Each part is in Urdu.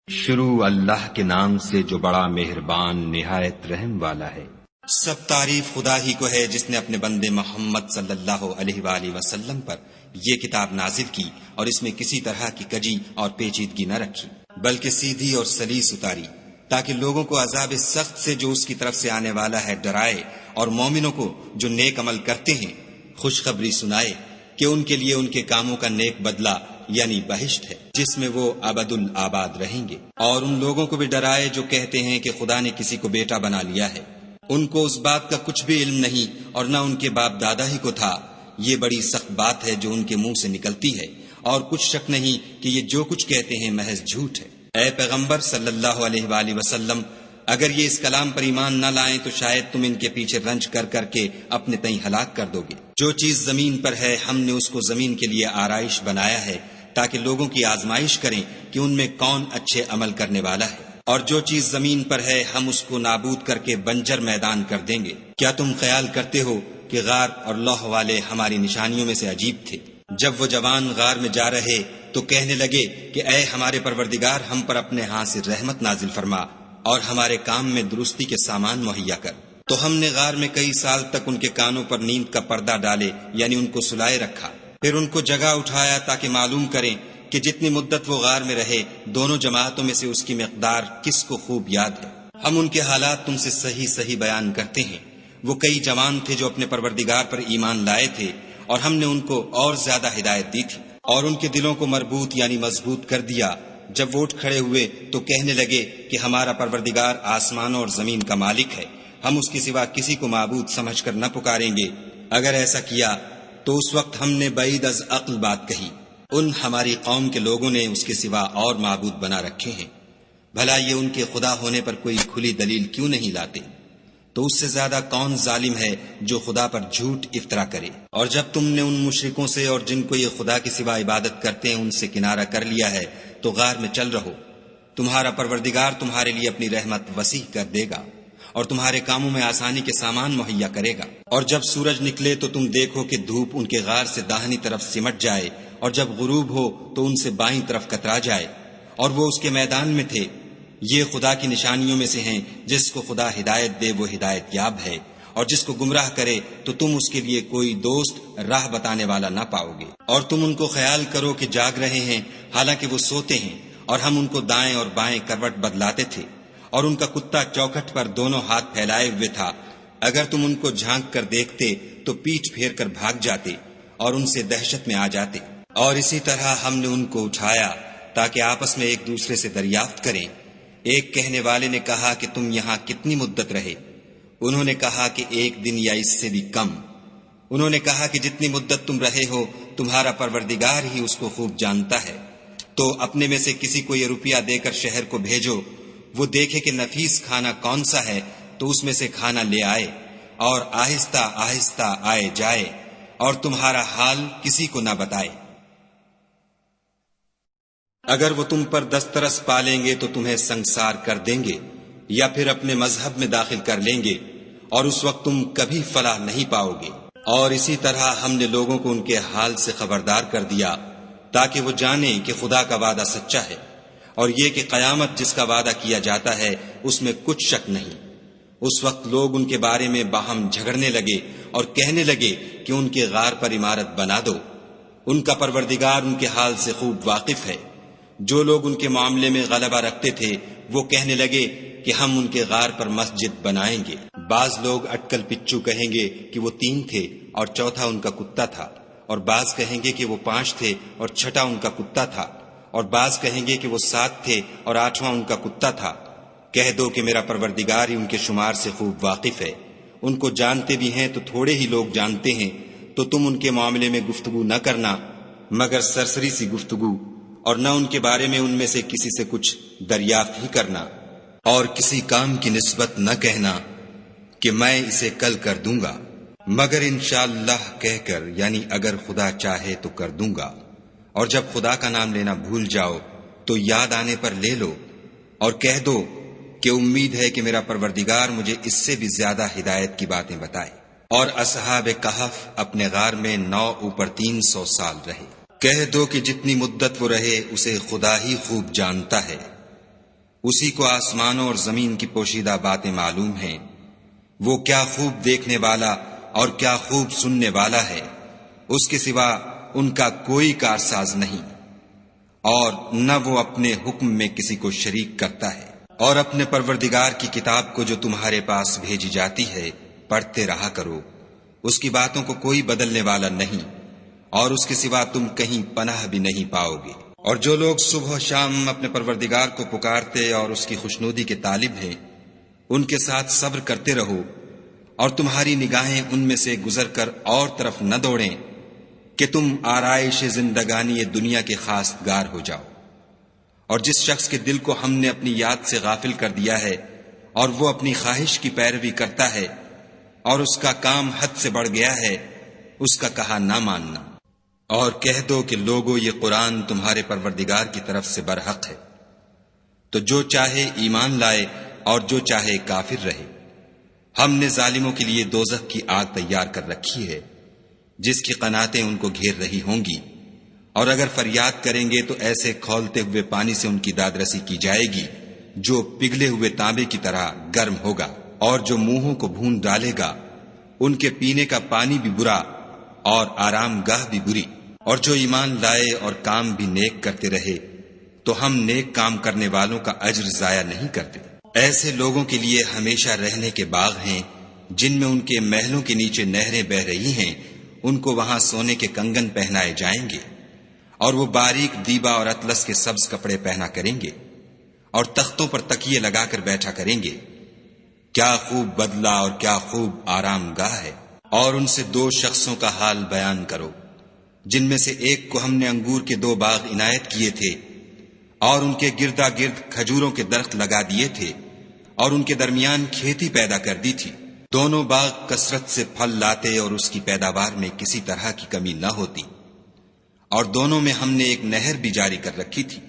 شروع اللہ کے نام سے جو بڑا مہربان نہایت رحم والا ہے۔ سب تعریف خدا ہی کو ہے جس نے اپنے بندے محمد صلی اللہ علیہ وآلہ وسلم پر یہ کتاب نازل کی اور اس میں کسی طرح کی کجی اور پیچیدگی نہ رکھی، بلکہ سیدھی اور سلیس اتاری، تاکہ لوگوں کو عذاب سخت سے جو اس کی طرف سے آنے والا ہے ڈرائے، اور مومنوں کو جو نیک عمل کرتے ہیں خوشخبری سنائے کہ ان کے لیے ان کے کاموں کا نیک بدلہ یعنی بہشت ہے جس میں وہ ابد الآباد رہیں گے، اور ان لوگوں کو بھی ڈرائے جو کہتے ہیں کہ خدا نے کسی کو بیٹا بنا لیا ہے، ان کو اس بات کا کچھ بھی علم نہیں اور نہ ان کے باپ دادا ہی کو تھا۔ یہ بڑی سخت بات ہے جو ان کے منہ سے نکلتی ہے، اور کچھ شک نہیں کہ یہ جو کچھ کہتے ہیں محض جھوٹ ہے۔ اے پیغمبر صلی اللہ علیہ وآلہ وسلم، اگر یہ اس کلام پر ایمان نہ لائیں تو شاید تم ان کے پیچھے رنج کر کر کے اپنے تئیں ہلاک کر دو گے۔ جو چیز زمین پر ہے ہم نے اس کو زمین کے لیے آرائش بنایا ہے تاکہ لوگوں کی آزمائش کریں کہ ان میں کون اچھے عمل کرنے والا ہے، اور جو چیز زمین پر ہے ہم اس کو نابود کر کے بنجر میدان کر دیں گے۔ کیا تم خیال کرتے ہو کہ غار اور لوح والے ہماری نشانیوں میں سے عجیب تھے؟ جب وہ جوان غار میں جا رہے تو کہنے لگے کہ اے ہمارے پروردگار، ہم پر اپنے ہاں سے رحمت نازل فرما اور ہمارے کام میں درستی کے سامان مہیا کر۔ تو ہم نے غار میں کئی سال تک ان کے کانوں پر نیند کا پردہ ڈالے یعنی ان کو سلائے رکھا، پھر ان کو جگہ اٹھایا تاکہ معلوم کریں کہ جتنی مدت وہ غار میں رہے دونوں جماعتوں میں سے اس کی مقدار کس کو خوب یاد ہے۔ ہم ان کے حالات تم سے صحیح صحیح بیان کرتے ہیں۔ وہ کئی جوان تھے جو اپنے پروردگار پر ایمان لائے تھے، اور ہم نے ان کو اور زیادہ ہدایت دی تھی، اور ان کے دلوں کو مربوط یعنی مضبوط کر دیا۔ جب وہ اٹھ کھڑے ہوئے تو کہنے لگے کہ ہمارا پروردگار آسمانوں اور زمین کا مالک ہے، ہم اس کے سوا کسی کو معبود سمجھ کر نہ پکاریں گے۔ اگر ایسا کیا تو اس وقت ہم نے بعید از عقل بات کہی، ان ہماری قوم کے لوگوں نے اس کے سوا اور معبود بنا رکھے ہیں، بھلا یہ ان کے خدا ہونے پر کوئی کھلی دلیل کیوں نہیں لاتے؟ تو اس سے زیادہ کون ظالم ہے جو خدا پر جھوٹ افطرا کرے؟ اور جب تم نے ان مشرکوں سے اور جن کو یہ خدا کے سوا عبادت کرتے ہیں ان سے کنارہ کر لیا ہے تو غار میں چل رہو، تمہارا پروردگار تمہارے لیے اپنی رحمت وسیع کر دے گا اور تمہارے کاموں میں آسانی کے سامان مہیا کرے گا۔ اور جب سورج نکلے تو تم دیکھو کہ دھوپ ان کے غار سے داہنی طرف سمٹ جائے، اور جب غروب ہو تو ان سے بائیں طرف کترا جائے، اور وہ اس کے میدان میں تھے۔ یہ خدا کی نشانیوں میں سے ہیں، جس کو خدا ہدایت دے وہ ہدایت یاب ہے، اور جس کو گمراہ کرے تو تم اس کے لیے کوئی دوست راہ بتانے والا نہ پاؤ گے۔ اور تم ان کو خیال کرو کہ جاگ رہے ہیں حالانکہ وہ سوتے ہیں، اور ہم ان کو دائیں اور بائیں کروٹ بدلاتے تھے، اور ان کا کتا چوکھٹ پر دونوں ہاتھ پھیلائے ہوئے تھا۔ اگر تم ان کو جھانک کر دیکھتے تو پیٹھ پھیر کر بھاگ جاتے اور ان سے دہشت میں آ جاتے۔ اور اسی طرح ہم نے ان کو اٹھایا تاکہ آپس میں ایک دوسرے سے دریافت کریں۔ ایک کہنے والے نے کہا کہ تم یہاں کتنی مدت رہے؟ انہوں نے کہا کہ ایک دن یا اس سے بھی کم۔ انہوں نے کہا کہ جتنی مدت تم رہے ہو تمہارا پروردگار ہی اس کو خوب جانتا ہے۔ تو اپنے میں سے کسی کو یہ روپیہ دے کر شہر کو بھیجو، وہ دیکھے کہ نفیس کھانا کون سا ہے تو اس میں سے کھانا لے آئے، اور آہستہ آہستہ آئے جائے، اور تمہارا حال کسی کو نہ بتائے۔ اگر وہ تم پر دسترس پالیں گے تو تمہیں سنگسار کر دیں گے، یا پھر اپنے مذہب میں داخل کر لیں گے، اور اس وقت تم کبھی فلاح نہیں پاؤ گے۔ اور اسی طرح ہم نے لوگوں کو ان کے حال سے خبردار کر دیا تاکہ وہ جانیں کہ خدا کا وعدہ سچا ہے، اور یہ کہ قیامت جس کا وعدہ کیا جاتا ہے اس میں کچھ شک نہیں۔ اس وقت لوگ ان کے بارے میں باہم جھگڑنے لگے اور کہنے لگے کہ ان کے غار پر عمارت بنا دو۔ ان کا پروردگار ان کے حال سے خوب واقف ہے۔ جو لوگ ان کے معاملے میں غلبہ رکھتے تھے وہ کہنے لگے کہ ہم ان کے غار پر مسجد بنائیں گے۔ بعض لوگ اٹکل پچو کہیں گے کہ وہ 3 تھے اور چوتھا ان کا کتا تھا، اور بعض کہیں گے کہ وہ 5 تھے اور چھٹا ان کا کتا تھا، اور بعض کہیں گے کہ وہ 7 تھے اور 8واں ان کا کتا تھا۔ کہہ دو کہ میرا پروردگار ہی ان کے شمار سے خوب واقف ہے۔ ان کو جانتے بھی ہیں تو تھوڑے ہی لوگ جانتے ہیں، تو تم ان کے معاملے میں گفتگو نہ کرنا مگر سرسری سی گفتگو، اور نہ ان کے بارے میں ان میں سے کسی سے کچھ دریافت ہی کرنا، اور کسی کام کی نسبت نہ کہنا کہ میں اسے کل کر دوں گا، مگر انشاءاللہ کہہ کر یعنی اگر خدا چاہے تو کر دوں گا۔ اور جب خدا کا نام لینا بھول جاؤ تو یاد آنے پر لے لو، اور کہہ دو کہ امید ہے کہ میرا پروردگار مجھے اس سے بھی زیادہ ہدایت کی باتیں بتائے۔ اور اصحاب کہف اپنے غار میں 9 اوپر 300 سال رہے۔ کہہ دو کہ جتنی مدت وہ رہے اسے خدا ہی خوب جانتا ہے۔ اسی کو آسمانوں اور زمین کی پوشیدہ باتیں معلوم ہیں، وہ کیا خوب دیکھنے والا اور کیا خوب سننے والا ہے، اس کے سوا ان کا کوئی کارساز نہیں، اور نہ وہ اپنے حکم میں کسی کو شریک کرتا ہے۔ اور اپنے پروردگار کی کتاب کو جو تمہارے پاس بھیجی جاتی ہے پڑھتے رہا کرو، اس کی باتوں کو کوئی بدلنے والا نہیں، اور اس کے سوا تم کہیں پناہ بھی نہیں پاؤ گے۔ اور جو لوگ صبح و شام اپنے پروردگار کو پکارتے اور اس کی خوشنودی کے طالب ہیں، ان کے ساتھ صبر کرتے رہو، اور تمہاری نگاہیں ان میں سے گزر کر اور طرف نہ دوڑیں کہ تم آرائش زندگانی دنیا کے خواستگار ہو جاؤ۔ اور جس شخص کے دل کو ہم نے اپنی یاد سے غافل کر دیا ہے اور وہ اپنی خواہش کی پیروی کرتا ہے اور اس کا کام حد سے بڑھ گیا ہے، اس کا کہا نہ ماننا، اور کہہ دو کہ لوگو یہ قرآن تمہارے پروردگار کی طرف سے برحق ہے، تو جو چاہے ایمان لائے اور جو چاہے کافر رہے۔ ہم نے ظالموں کے لیے دوزخ کی آگ تیار کر رکھی ہے، جس کی قناتیں ان کو گھیر رہی ہوں گی، اور اگر فریاد کریں گے تو ایسے کھولتے ہوئے پانی سے ان کی دادرسی کی جائے گی جو پگھلے ہوئے تانبے کی طرح گرم ہوگا، اور جو منہوں کو بھون ڈالے گا ان کے پینے کا پانی بھی برا اور آرام گاہ بھی بری۔ اور جو ایمان لائے اور کام بھی نیک کرتے رہے تو ہم نیک کام کرنے والوں کا اجر ضائع نہیں کرتے۔ ایسے لوگوں کے لیے ہمیشہ رہنے کے باغ ہیں جن میں ان کے محلوں کے نیچے نہریں بہ رہی ہیں، ان کو وہاں سونے کے کنگن پہنائے جائیں گے، اور وہ باریک دیبا اور اطلس کے سبز کپڑے پہنا کریں گے، اور تختوں پر تکیے لگا کر بیٹھا کریں گے۔ کیا خوب بدلہ اور کیا خوب آرام گاہ ہے۔ اور ان سے دو شخصوں کا حال بیان کرو جن میں سے ایک کو ہم نے انگور کے 2 باغ عنایت کیے تھے اور ان کے گردا گرد کھجوروں کے درخت لگا دیے تھے اور ان کے درمیان کھیتی پیدا کر دی تھی۔ دونوں باغ کثرت سے پھل لاتے اور اس کی پیداوار میں کسی طرح کی کمی نہ ہوتی، اور دونوں میں ہم نے ایک نہر بھی جاری کر رکھی تھی،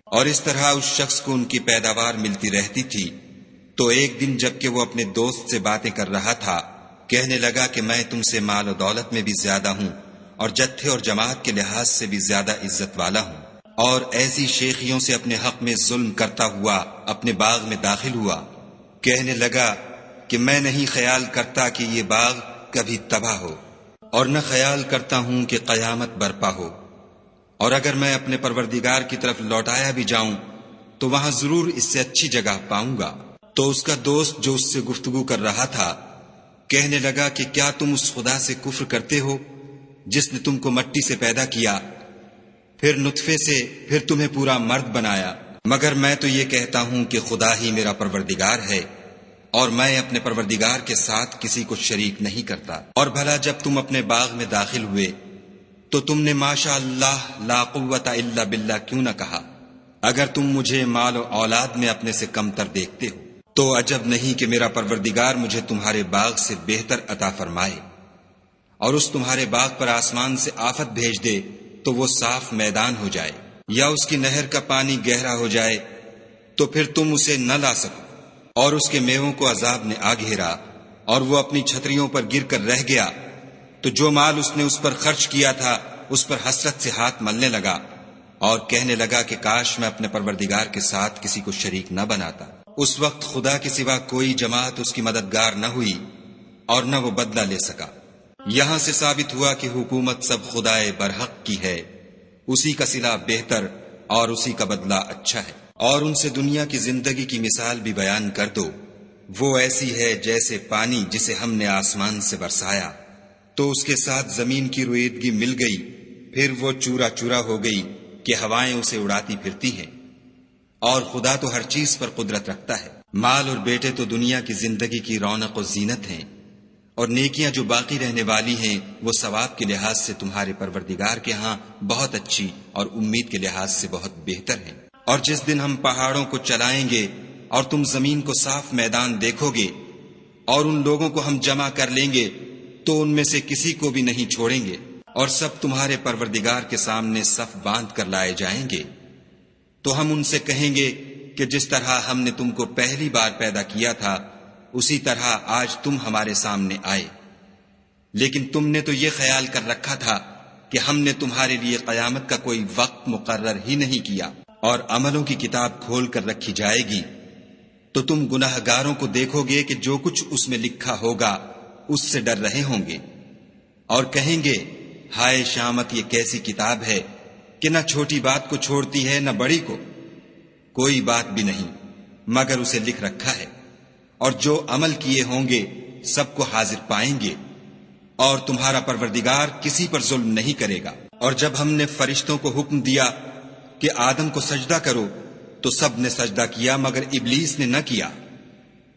اور اس طرح اس شخص کو ان کی پیداوار ملتی رہتی تھی۔ تو ایک دن جب کہ وہ اپنے دوست سے باتیں کر رہا تھا، کہنے لگا کہ میں تم سے مال و دولت میں بھی زیادہ ہوں اور جتھے اور جماعت کے لحاظ سے بھی زیادہ عزت والا ہوں، اور ایسی شیخیوں سے اپنے حق میں ظلم کرتا ہوا اپنے باغ میں داخل ہوا۔ کہنے لگا کہ میں نہیں خیال کرتا کہ یہ باغ کبھی تباہ ہو، اور نہ خیال کرتا ہوں کہ قیامت برپا ہو، اور اگر میں اپنے پروردگار کی طرف لوٹایا بھی جاؤں تو وہاں ضرور اس سے اچھی جگہ پاؤں گا۔ تو اس کا دوست جو اس سے گفتگو کر رہا تھا کہنے لگا کہ کیا تم اس خدا سے کفر کرتے ہو جس نے تم کو مٹی سے پیدا کیا، پھر نطفے سے، پھر تمہیں پورا مرد بنایا؟ مگر میں تو یہ کہتا ہوں کہ خدا ہی میرا پروردگار ہے، اور میں اپنے پروردگار کے ساتھ کسی کو شریک نہیں کرتا۔ اور بھلا جب تم اپنے باغ میں داخل ہوئے تو تم نے ماشاء اللہ لا قوت الا باللہ کیوں نہ کہا؟ اگر تم مجھے مال و اولاد میں اپنے سے کم تر دیکھتے ہو تو عجب نہیں کہ میرا پروردگار مجھے تمہارے باغ سے بہتر عطا فرمائے، اور اس تمہارے باغ پر آسمان سے آفت بھیج دے تو وہ صاف میدان ہو جائے، یا اس کی نہر کا پانی گہرا ہو جائے تو پھر تم اسے نہ لا سکو، اور اس کے میووں کو عذاب نے آ گھیرا اور وہ اپنی چھتریوں پر گر کر رہ گیا، تو جو مال اس نے اس پر خرچ کیا تھا اس پر حسرت سے ہاتھ ملنے لگا اور کہنے لگا کہ کاش میں اپنے پروردگار کے ساتھ کسی کو شریک نہ بناتا۔ اس وقت خدا کے سوا کوئی جماعت اس کی مددگار نہ ہوئی اور نہ وہ بدلہ لے سکا۔ یہاں سے ثابت ہوا کہ حکومت سب خدائے برحق کی ہے، اسی کا صلہ بہتر اور اسی کا بدلہ اچھا ہے۔ اور ان سے دنیا کی زندگی کی مثال بھی بیان کر دو، وہ ایسی ہے جیسے پانی جسے ہم نے آسمان سے برسایا تو اس کے ساتھ زمین کی رویدگی مل گئی، پھر وہ چورا چورا ہو گئی کہ ہوائیں اسے اڑاتی پھرتی ہیں، اور خدا تو ہر چیز پر قدرت رکھتا ہے۔ مال اور بیٹے تو دنیا کی زندگی کی رونق و زینت ہیں، اور نیکیاں جو باقی رہنے والی ہیں وہ ثواب کے لحاظ سے تمہارے پروردگار کے ہاں بہت اچھی اور امید کے لحاظ سے بہت بہتر ہیں۔ اور جس دن ہم پہاڑوں کو چلائیں گے اور تم زمین کو صاف میدان دیکھو گے اور ان لوگوں کو ہم جمع کر لیں گے تو ان میں سے کسی کو بھی نہیں چھوڑیں گے، اور سب تمہارے پروردگار کے سامنے صف باندھ کر لائے جائیں گے، تو ہم ان سے کہیں گے کہ جس طرح ہم نے تم کو پہلی بار پیدا کیا تھا اسی طرح آج تم ہمارے سامنے آئے، لیکن تم نے تو یہ خیال کر رکھا تھا کہ ہم نے تمہارے لیے قیامت کا کوئی وقت مقرر ہی نہیں کیا، اور عملوں کی کتاب کھول کر رکھی جائے گی تو تم گناہگاروں کو دیکھو گے کہ جو کچھ اس میں لکھا ہوگا اس سے ڈر رہے ہوں گے، اور کہیں گے ہائے شامت، یہ کیسی کتاب ہے کہ نہ چھوٹی بات کو چھوڑتی ہے نہ بڑی کو، کوئی بات بھی نہیں مگر اسے لکھ رکھا ہے، اور جو عمل کیے ہوں گے سب کو حاضر پائیں گے، اور تمہارا پروردگار کسی پر ظلم نہیں کرے گا۔ اور جب ہم نے فرشتوں کو حکم دیا کہ آدم کو سجدہ کرو تو سب نے سجدہ کیا مگر ابلیس نے نہ کیا،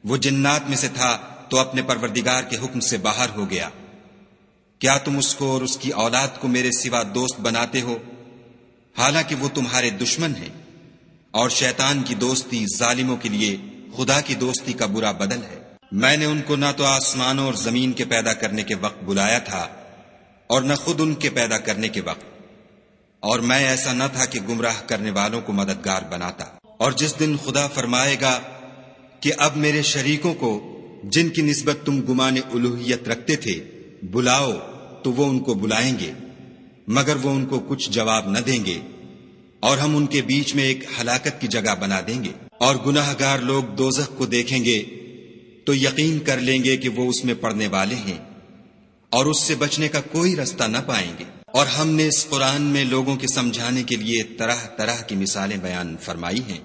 وہ جنات میں سے تھا تو اپنے پروردگار کے حکم سے باہر ہو گیا۔ کیا تم اس کو اور اس کی اولاد کو میرے سوا دوست بناتے ہو، حالانکہ وہ تمہارے دشمن ہیں، اور شیطان کی دوستی ظالموں کے لیے خدا کی دوستی کا برا بدل ہے۔ میں نے ان کو نہ تو آسمانوں اور زمین کے پیدا کرنے کے وقت بلایا تھا اور نہ خود ان کے پیدا کرنے کے وقت، اور میں ایسا نہ تھا کہ گمراہ کرنے والوں کو مددگار بناتا۔ اور جس دن خدا فرمائے گا کہ اب میرے شریکوں کو جن کی نسبت تم گمان الوہیت رکھتے تھے بلاؤ، تو وہ ان کو بلائیں گے مگر وہ ان کو کچھ جواب نہ دیں گے، اور ہم ان کے بیچ میں ایک ہلاکت کی جگہ بنا دیں گے۔ اور گناہ گار لوگ دوزخ کو دیکھیں گے تو یقین کر لیں گے کہ وہ اس میں پڑنے والے ہیں، اور اس سے بچنے کا کوئی رستہ نہ پائیں گے۔ اور ہم نے اس قرآن میں لوگوں کے سمجھانے کے لیے طرح طرح کی مثالیں بیان فرمائی ہیں،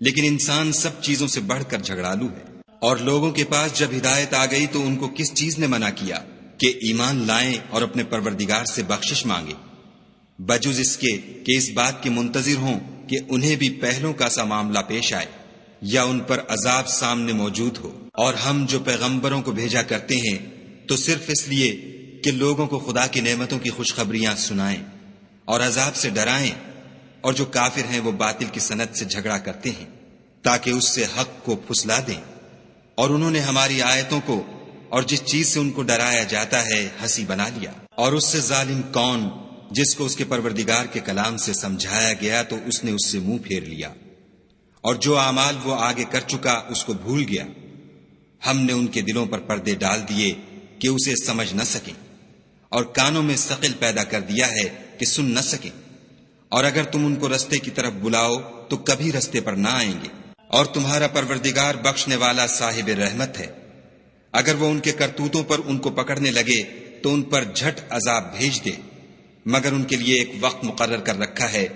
لیکن انسان سب چیزوں سے بڑھ کر جھگڑالو ہے۔ اور لوگوں کے پاس جب ہدایت آ گئی تو ان کو کس چیز نے منع کیا کہ ایمان لائیں اور اپنے پروردگار سے بخشش مانگیں، بجز اس کے کہ اس بات کے منتظر ہوں کہ انہیں بھی پہلوں کا سا معاملہ پیش آئے یا ان پر عذاب سامنے موجود ہو۔ اور ہم جو پیغمبروں کو بھیجا کرتے ہیں تو صرف اس لیے کہ لوگوں کو خدا کی نعمتوں کی خوشخبریاں سنائیں اور عذاب سے ڈرائیں، اور جو کافر ہیں وہ باطل کی سند سے جھگڑا کرتے ہیں تاکہ اس سے حق کو پھسلا دیں۔ اور انہوں نے ہماری آیتوں کو اور جس چیز سے ان کو ڈرایا جاتا ہے ہنسی بنا لیا۔ اور اس سے ظالم کون جس کو اس کے پروردگار کے کلام سے سمجھایا گیا تو اس نے اس سے منہ پھیر لیا، اور جو اعمال وہ آگے کر چکا اس کو بھول گیا۔ ہم نے ان کے دلوں پر پردے ڈال دیے کہ اسے سمجھ نہ سکیں، اور کانوں میں ثقل پیدا کر دیا ہے کہ سن نہ سکیں، اور اگر تم ان کو رستے کی طرف بلاؤ تو کبھی رستے پر نہ آئیں گے۔ اور تمہارا پروردگار بخشنے والا صاحب رحمت ہے، اگر وہ ان کے کرتوتوں پر ان کو پکڑنے لگے تو ان پر جھٹ عذاب بھیج دے، مگر ان کے لیے ایک وقت مقرر کر رکھا ہے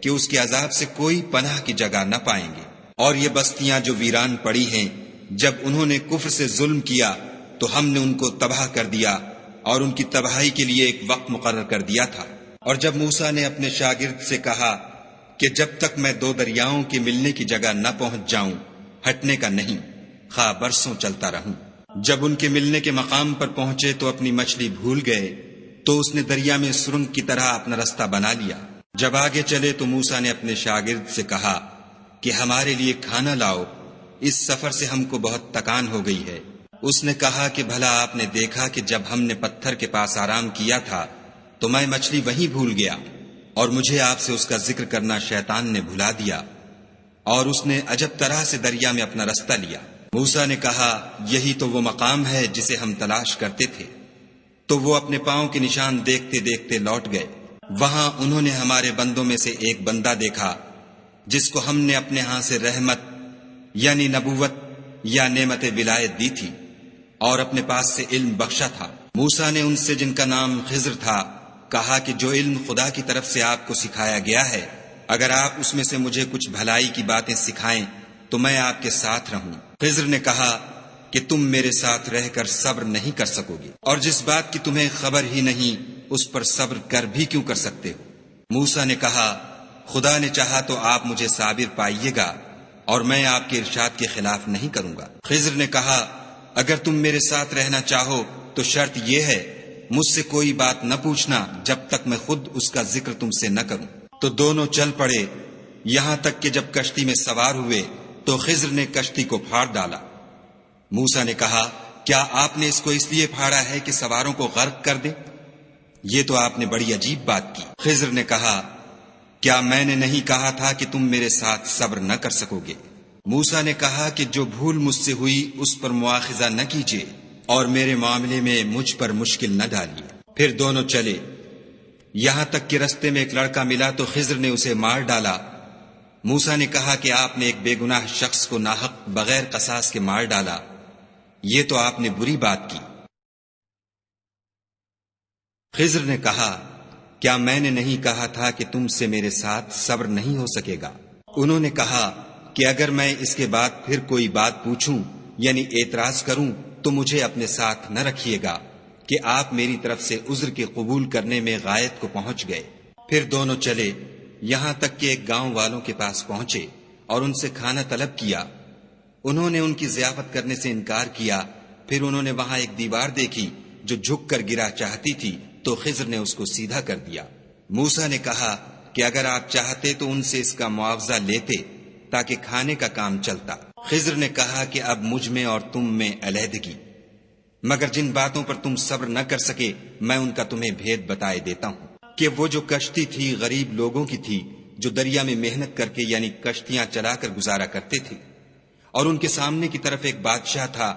کہ اس کے عذاب سے کوئی پناہ کی جگہ نہ پائیں گے۔ اور یہ بستیاں جو ویران پڑی ہیں، جب انہوں نے کفر سے ظلم کیا تو ہم نے ان کو تباہ کر دیا، اور ان کی تباہی کے لیے ایک وقت مقرر کر دیا تھا۔ اور جب موسیٰ نے اپنے شاگرد سے کہا کہ جب تک میں دو دریاؤں کے ملنے کی جگہ نہ پہنچ جاؤں ہٹنے کا نہیں، خواہ برسوں چلتا رہوں۔ جب ان کے ملنے کے مقام پر پہنچے تو اپنی مچھلی بھول گئے، تو اس نے دریا میں سرنگ کی طرح اپنا رستہ بنا لیا۔ جب آگے چلے تو موسیٰ نے اپنے شاگرد سے کہا کہ ہمارے لیے کھانا لاؤ، اس سفر سے ہم کو بہت تکان ہو گئی ہے۔ اس نے کہا کہ بھلا آپ نے دیکھا کہ جب ہم نے پتھر کے پاس آرام کیا تھا تو میں مچھلی وہیں بھول گیا، اور مجھے آپ سے اس کا ذکر کرنا شیطان نے بھلا دیا، اور اس نے عجب طرح سے دریا میں اپنا رستہ لیا۔ موسیٰ نے کہا یہی تو وہ مقام ہے جسے ہم تلاش کرتے تھے۔ تو وہ اپنے پاؤں کے نشان دیکھتے دیکھتے لوٹ گئے۔ وہاں انہوں نے ہمارے بندوں میں سے ایک بندہ دیکھا جس کو ہم نے اپنے ہاں سے رحمت یعنی نبوت یا نعمت ولایت دی تھی، اور اپنے پاس سے علم بخشا تھا۔ موسیٰ نے ان سے جن کا نام خضر تھا کہا کہ جو علم خدا کی طرف سے آپ کو سکھایا گیا ہے، اگر آپ اس میں سے مجھے کچھ بھلائی کی باتیں سکھائیں تو میں آپ کے ساتھ رہوں۔ خضر نے کہا کہ تم میرے ساتھ رہ کر صبر نہیں کر سکو گے، اور جس بات کی تمہیں خبر ہی نہیں اس پر صبر کر بھی کیوں کر سکتے ہو؟ موسیٰ نے کہا خدا نے چاہا تو آپ مجھے صابر پائیے گا، اور میں آپ کے ارشاد کے خلاف نہیں کروں گا۔ خضر نے کہا اگر تم میرے ساتھ رہنا چاہو تو شرط یہ ہے مجھ سے کوئی بات نہ پوچھنا جب تک میں خود اس کا ذکر تم سے نہ کروں۔ تو دونوں چل پڑے، یہاں تک کہ جب کشتی میں سوار ہوئے تو خضر نے کشتی کو پھاڑ ڈالا۔ موسیٰ نے کہا کیا آپ نے اس کو اس لیے پھاڑا ہے کہ سواروں کو غرق کر دے؟ یہ تو آپ نے بڑی عجیب بات کی۔ خضر نے کہا کیا میں نے نہیں کہا تھا کہ تم میرے ساتھ صبر نہ کر سکو گے؟ موسیٰ نے کہا کہ جو بھول مجھ سے ہوئی اس پر مواخذہ نہ کیجیے، اور میرے معاملے میں مجھ پر مشکل نہ ڈالیے۔ پھر دونوں چلے، یہاں تک کہ رستے میں ایک لڑکا ملا تو خضر نے اسے مار ڈالا، موسیٰ نے کہا کہ آپ نے ایک بے گناہ شخص کو ناحق بغیر قصاص کے مار ڈالا، یہ تو آپ نے بری بات کی۔ خضر نے کہا کیا میں نے نہیں کہا تھا کہ تم سے میرے ساتھ صبر نہیں ہو سکے گا؟ انہوں نے کہا کہ اگر میں اس کے بعد پھر کوئی بات پوچھوں یعنی اعتراض کروں تو مجھے اپنے ساتھ نہ رکھیے گا کہ آپ میری طرف سے عذر کے قبول کرنے میں غایت کو پہنچ گئے۔ پھر دونوں چلے یہاں تک کہ ایک گاؤں والوں کے پاس پہنچے اور ان سے کھانا طلب کیا۔ انہوں نے ان کی ضیافت کرنے سے انکار کیا۔ پھر انہوں نے وہاں ایک دیوار دیکھی جو جھک کر گرا چاہتی تھی تو خضر نے اس کو سیدھا کر دیا۔ موسیٰ نے کہا کہ اگر آپ چاہتے تو ان سے اس کا معاوضہ لیتے تاکہ کھانے کا کام چلتا۔ خضر نے کہا کہ اب مجھ میں اور تم میں علیحدگی، مگر جن باتوں پر تم صبر نہ کر سکے میں ان کا تمہیں بھید بتائے دیتا ہوں کہ وہ جو کشتی تھی غریب لوگوں کی تھی جو دریا میں محنت کر کے یعنی کشتیاں چلا کر گزارا کرتے تھے، اور ان کے سامنے کی طرف ایک بادشاہ تھا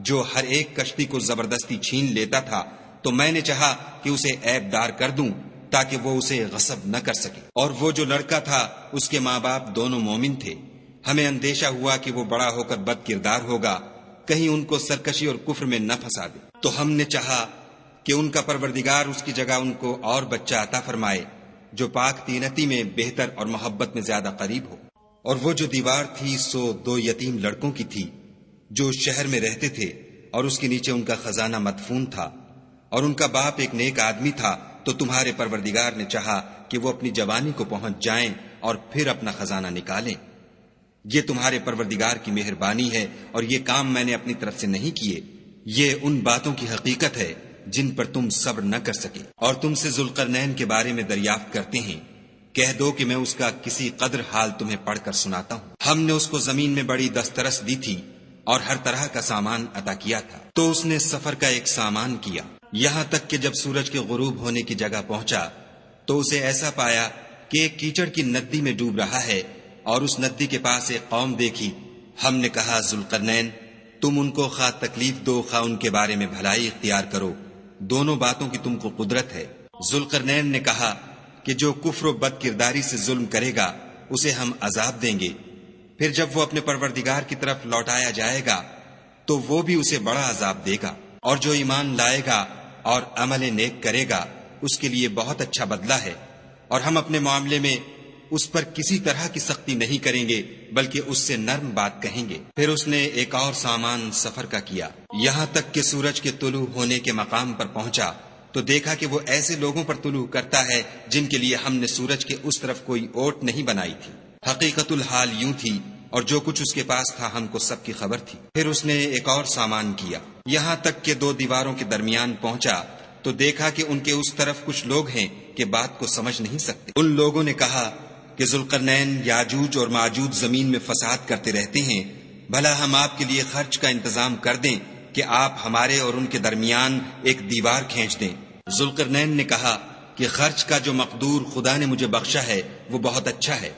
جو ہر ایک کشتی کو زبردستی چھین لیتا تھا، تو میں نے چاہا کہ اسے عیب دار کر دوں تاکہ وہ اسے غصب نہ کر سکے۔ اور وہ جو لڑکا تھا اس کے ماں باپ دونوں مومن تھے، ہمیں اندیشہ ہوا کہ وہ بڑا ہو کر بد کردار ہوگا، کہیں ان کو سرکشی اور کفر میں نہ پھنسا دے، تو ہم نے چاہا کہ ان کا پروردگار اس کی جگہ ان کو اور بچہ عطا فرمائے جو پاک تینتی میں بہتر اور محبت میں زیادہ قریب ہو۔ اور وہ جو دیوار تھی سو 2 یتیم لڑکوں کی تھی جو شہر میں رہتے تھے، اور اس کے نیچے ان کا خزانہ مدفون تھا، اور ان کا باپ ایک نیک آدمی تھا، تو تمہارے پروردگار نے چاہا کہ وہ اپنی جوانی کو پہنچ جائیں اور پھر اپنا خزانہ نکالیں۔ یہ تمہارے پروردگار کی مہربانی ہے اور یہ کام میں نے اپنی طرف سے نہیں کیے، یہ ان باتوں کی حقیقت ہے جن پر تم صبر نہ کر سکے۔ اور تم سے ذوالقرنین کے بارے میں دریافت کرتے ہیں، کہہ دو کہ میں اس کا کسی قدر حال تمہیں پڑھ کر سناتا ہوں۔ ہم نے اس کو زمین میں بڑی دسترس دی تھی اور ہر طرح کا سامان عطا کیا تھا، تو اس نے سفر کا ایک سامان کیا، یہاں تک کہ جب سورج کے غروب ہونے کی جگہ پہنچا تو اسے ایسا پایا کہ ایک کیچڑ کی ندی میں ڈوب رہا ہے، اور اس ندی کے پاس ایک قوم دیکھی۔ ہم نے کہا ذوالقرنین تم ان کو خواہ تکلیف دو خواہ ان کے بارے میں بھلائی اختیار کرو، دونوں باتوں کی تم کو قدرت ہے۔ ذوالقرنین نے کہا کہ جو کفر و بد کرداری سے ظلم کرے گا اسے ہم عذاب دیں گے، پھر جب وہ اپنے پروردگار کی طرف لوٹایا جائے گا تو وہ بھی اسے بڑا عذاب دے گا، اور جو ایمان لائے گا اور عمل نیک کرے گا اس کے لیے بہت اچھا بدلہ ہے، اور ہم اپنے معاملے میں اس پر کسی طرح کی سختی نہیں کریں گے بلکہ اس سے نرم بات کہیں گے۔ پھر اس نے ایک اور سامان سفر کا کیا، یہاں تک کہ سورج کے طلوع ہونے کے مقام پر پہنچا تو دیکھا کہ وہ ایسے لوگوں پر طلوع کرتا ہے جن کے لیے ہم نے سورج کے اس طرف کوئی اوٹ نہیں بنائی تھی۔ حقیقت الحال یوں تھی، اور جو کچھ اس کے پاس تھا ہم کو سب کی خبر تھی۔ پھر اس نے ایک اور سامان کیا، یہاں تک کہ 2 دیواروں کے درمیان پہنچا تو دیکھا کہ ان کے اس طرف کچھ لوگ ہیں کہ بات کو سمجھ نہیں سکتے۔ ان لوگوں نے کہا کہ ذوالقرنین یاجوج اور ماجوج زمین میں فساد کرتے رہتے ہیں، بھلا ہم آپ کے لیے خرچ کا انتظام کر دیں کہ آپ ہمارے اور ان کے درمیان ایک دیوار کھینچ دیں۔ ذوالقرنین نے کہا کہ خرچ کا جو مقدور خدا نے مجھے بخشا ہے وہ بہت اچھا ہے،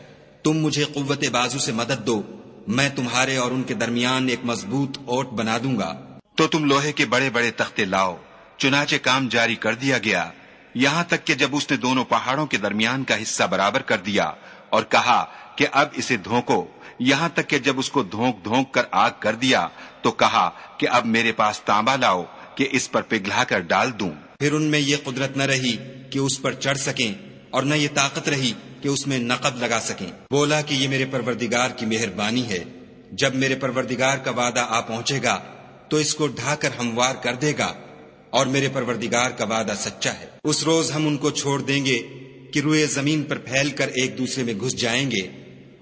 تم مجھے قوت بازو سے مدد دو، میں تمہارے اور ان کے درمیان ایک مضبوط اوٹ بنا دوں گا۔ تو تم لوہے کے بڑے بڑے تختے لاؤ۔ چنانچہ کام جاری کر دیا گیا، یہاں تک کہ جب اس نے دونوں پہاڑوں کے درمیان کا حصہ برابر کر دیا اور کہا کہ اب اسے دھونکو، یہاں تک کہ جب اس کو دھونک دھونک کر آگ کر دیا تو کہا کہ اب میرے پاس تانبا لاؤ کہ اس پر پگھلا کر ڈال دوں۔ پھر ان میں یہ قدرت نہ رہی کہ اس پر چڑھ سکیں اور نہ یہ طاقت رہی کہ اس میں نقب لگا سکیں۔ بولا کہ یہ میرے پروردگار کی مہربانی ہے، جب میرے پروردگار کا وعدہ آ پہنچے گا تو اس کو ڈھا کر ہموار کر دے گا، اور میرے پروردگار کا وعدہ سچا ہے۔ اس روز ہم ان کو چھوڑ دیں گے کہ روئے زمین پر پھیل کر ایک دوسرے میں گھس جائیں گے،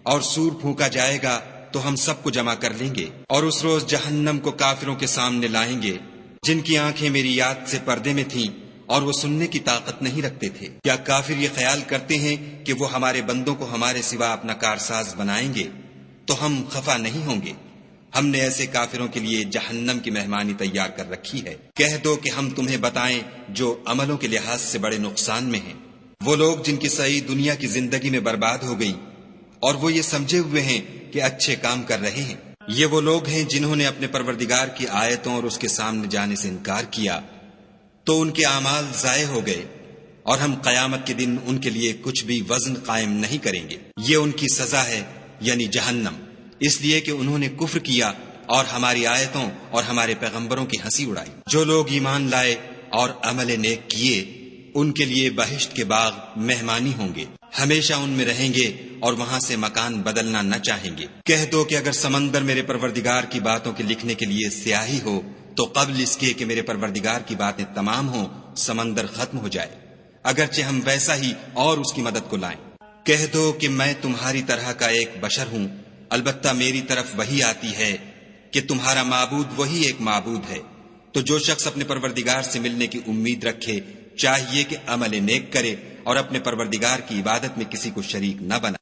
اور سور پھونکا جائے گا تو ہم سب کو جمع کر لیں گے، اور اس روز جہنم کو کافروں کے سامنے لائیں گے جن کی آنکھیں میری یاد سے پردے میں تھیں اور وہ سننے کی طاقت نہیں رکھتے تھے۔ کیا کافر یہ خیال کرتے ہیں کہ وہ ہمارے بندوں کو ہمارے سوا اپنا کارساز بنائیں گے تو ہم خفا نہیں ہوں گے؟ ہم نے ایسے کافروں کے لیے جہنم کی مہمانی تیار کر رکھی ہے۔ کہہ دو کہ ہم تمہیں بتائیں جو عملوں کے لحاظ سے بڑے نقصان میں ہیں، وہ لوگ جن کی صحیح دنیا کی زندگی میں برباد ہو گئی اور وہ یہ سمجھے ہوئے ہیں کہ اچھے کام کر رہے ہیں۔ یہ وہ لوگ ہیں جنہوں نے اپنے پروردگار کی آیتوں اور اس کے سامنے جانے سے انکار کیا تو ان کے اعمال ضائع ہو گئے، اور ہم قیامت کے دن ان کے لیے کچھ بھی وزن قائم نہیں کریں گے۔ یہ ان کی سزا ہے یعنی جہنم، اس لیے کہ انہوں نے کفر کیا اور ہماری آیتوں اور ہمارے پیغمبروں کی ہنسی اڑائی۔ جو لوگ ایمان لائے اور عمل نیک کیے ان کے لیے بہشت کے باغ مہمانی ہوں گے، ہمیشہ ان میں رہیں گے اور وہاں سے مکان بدلنا نہ چاہیں گے۔ کہہ دو کہ اگر سمندر میرے پروردگار کی باتوں کے لکھنے کے لیے سیاہی ہو تو قبل اس کے کہ میرے پروردگار کی باتیں تمام ہوں سمندر ختم ہو جائے، اگرچہ ہم ویسا ہی اور اس کی مدد کو لائیں۔ کہہ دو کہ میں تمہاری طرح کا ایک بشر ہوں، البتہ میری طرف وہی آتی ہے کہ تمہارا معبود وہی ایک معبود ہے۔ تو جو شخص اپنے پروردگار سے ملنے کی امید رکھے چاہیے کہ عمل نیک کرے اور اپنے پروردگار کی عبادت میں کسی کو شریک نہ بنائے۔